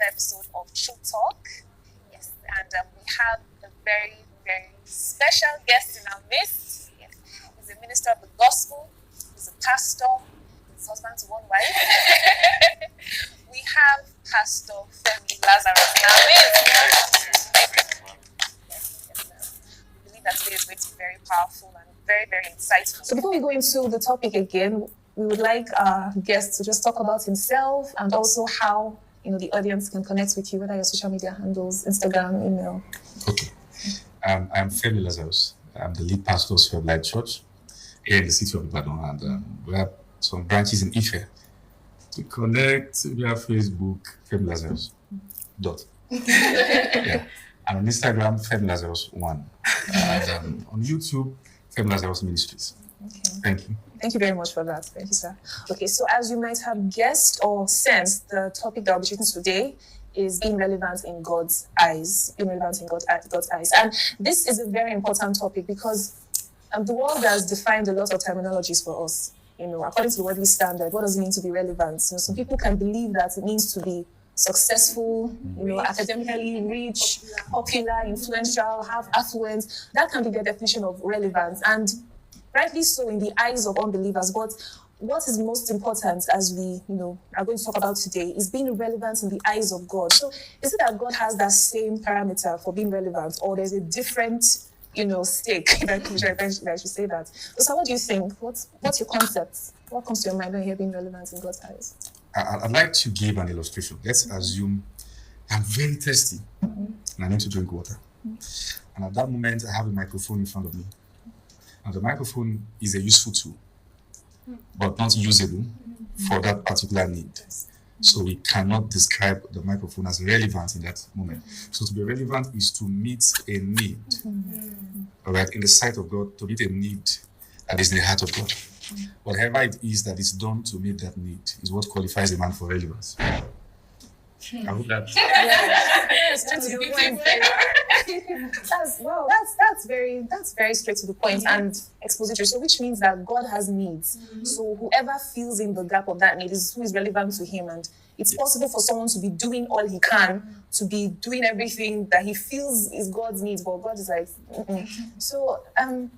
another episode of True Talk. Yes, and we have a very, very special guest in our midst. Yes. He's a minister of the gospel, he's a pastor, he's husband to one wife. We have Pastor Femi Lazarus in our midst. Yes. We believe that today is going to be very powerful and very, very insightful. So before we go into the topic again, we would like our guest to just talk about himself and also how the audience can connect with you, whether your social media handles, Instagram, email. Okay. I'm Femi Lazarus. I'm the lead pastor of Fairlight Church here in the city of Ibadan, and we have some branches in Ife. To connect via Facebook, Femi Lazarus. Yeah. And on Instagram, Femi Lazarus 1. And on YouTube, Femi Lazarus Ministries. Okay. Thank you. Thank you very much for that. Thank you, sir. Okay, so as you might have guessed or sensed, the topic that I'll be treating today is being relevant in God's eyes. Being relevant in God's eyes. And this is a very important topic because the world has defined a lot of terminologies for us. According to the worldly standard, what does it mean to be relevant? Some people can believe that it means to be successful, academically rich, popular, influential, have affluence. That can be their definition of relevance. And rightly so in the eyes of unbelievers, but what is most important, as we are going to talk about today, is being relevant in the eyes of God. So is it that God has that same parameter for being relevant, or there's a different stake? I should say that. So what do you think? What's your concept? What comes to your mind when you hear being relevant in God's eyes? I'd like to give an illustration. Let's assume I'm very thirsty and I need to drink water. And at that moment, I have a microphone in front of me. And the microphone is a useful tool, but not usable for that particular need. So we cannot describe the microphone as relevant in that moment. So to be relevant is to meet a need, all right, in the sight of God, to meet a need that is in the heart of God. Whatever it is that is done to meet that need is what qualifies a man for relevance. I hope that. That's very straight to the point and expository. So which means that God has needs. So whoever fills in the gap of that need is who is relevant to him. And it's possible for someone to be doing all he can, to be doing everything that he feels is God's needs, but God is like, So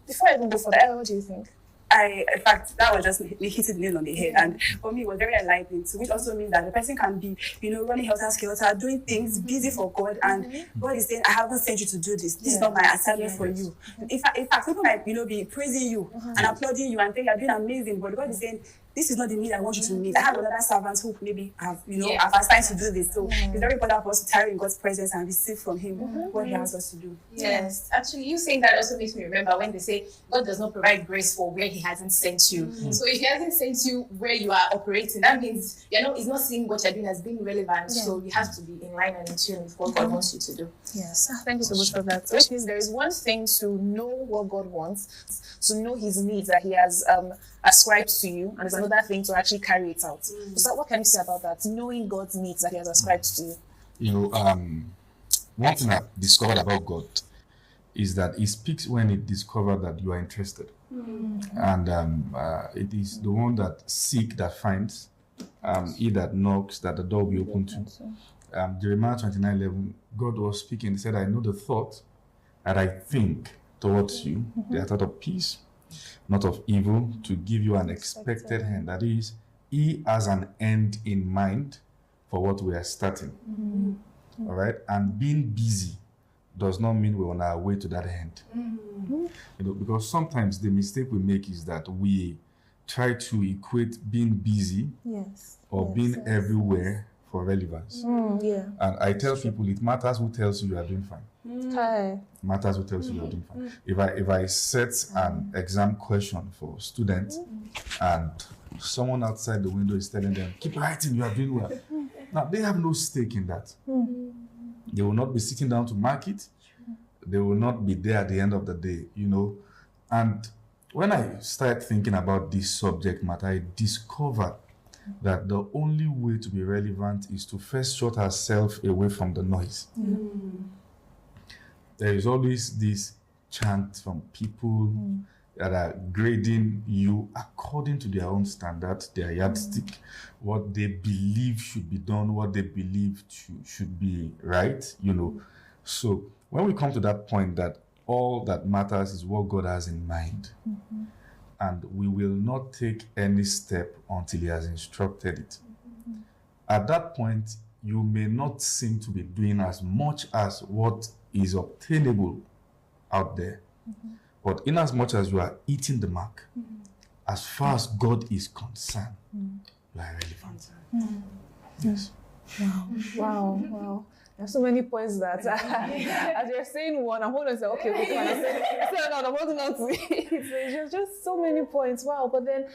before I even go further, what do you think? In fact, that was just hitting the nail on the head. And for me, it was very enlightening too, which also means that the person can be, running helter-skelter, doing things, busy for God. And God is saying, I haven't sent you to do this. This is not my assignment for you. In fact, people might, be praising you and applauding you and saying you're doing amazing. But God is saying, this is not the need I want you to meet. I have another servant who maybe have assigned to do this. So it's very important for us to tarry in God's presence and receive from Him what He has us to do. Yes, actually, you saying that also makes me remember when they say God does not provide grace for where He hasn't sent you. So if He hasn't sent you where you are operating, that means He's not seeing what you're doing as being relevant. So you have to be in line and in tune with what God wants you to do. Yes, thank you so much for that. Which means there is one thing to know what God wants, to know His needs that He has ascribed to you, and there's another thing to actually carry it out. So what can you say about that? Knowing God's needs that He has ascribed to you. One thing I've discovered about God is that He speaks when He discovers that you are interested. And it is the one that seeks that finds, he that knocks that the door will be open to. Jeremiah 29:11, God was speaking. He said, I know the thought that I think towards you. They are thought of peace, not of evil, to give you an expected end. That is, He has an end in mind for what we are starting. All right? And being busy does not mean we're on our way to that end. Because sometimes the mistake we make is that we try to equate being busy or being everywhere for relevance. And I tell people it matters who tells you you are doing fine. Matters who tells you you are doing fine. If I set an exam question for students and someone outside the window is telling them, keep writing, you are doing well. Now, they have no stake in that. They will not be sitting down to mark it. They will not be there at the end of the day, And when I started thinking about this subject matter, I discovered that the only way to be relevant is to first shut ourselves away from the noise. There is always this chant from people that are grading you according to their own standards, their yardstick, what they believe should be done, what they believe should be right, you know. So when we come to that point that all that matters is what God has in mind, and we will not take any step until He has instructed it. At that point, you may not seem to be doing as much as what is obtainable out there. But in as much as you are hitting the mark, as far as God is concerned, you are relevant. Yes. Wow. There's so many points that as you're saying one, I'm holding on to okay, fine. I'm holding on to it. It's just so many points. Wow. But then